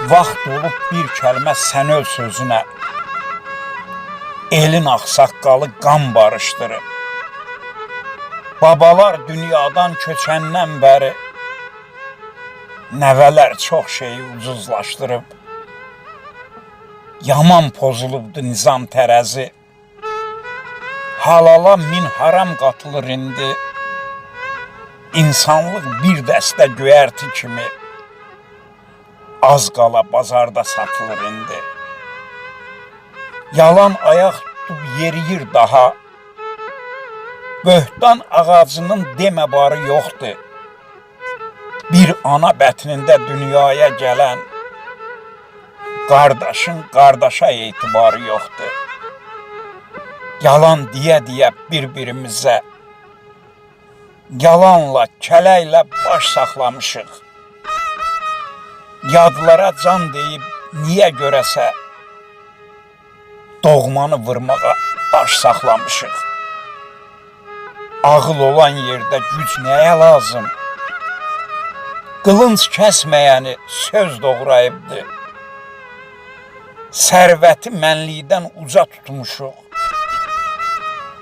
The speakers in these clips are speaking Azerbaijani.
Vaxt olub bir kəlmə sən öl sözünə, elin ağsaqqalı qan barışdırıb. Babalar dünyadan köçəndən bəri, nəvələr çox şeyi ucuzlaşdırıb. Yaman pozulubdu nizam tərəzi, halala min haram qatılır indi. İnsanlıq bir dəstə göyərti kimi, az qala bazarda satılır indi. Yalan ayaq tutub yeriyir daha, böhtan ağacının demə barı yoxdur. Bir ana bətnində dünyaya gələn, qardaşın qardaşa etibarı yoxdur. Yalan deyə-deyə bir-birimizə, yalanla, kələklə baş saxlamışıq. Yadlara can deyib niyə görəsə, doğmanı vurmağa baş saxlamışıq. Ağıl olan yerdə güc nəyə lazım? Qılınc kəsməyəni söz doğrayıbdır. Sərvəti mənlikdən uca tutmuşuq.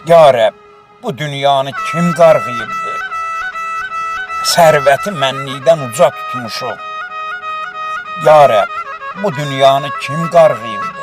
Ya Rəbb, bu dünyanı kim qarğıyıbdır? Sərvəti mənlikdən uca tutmuşuq. Ya Rəbb, bu dünyanı kim qarğıyıbdır?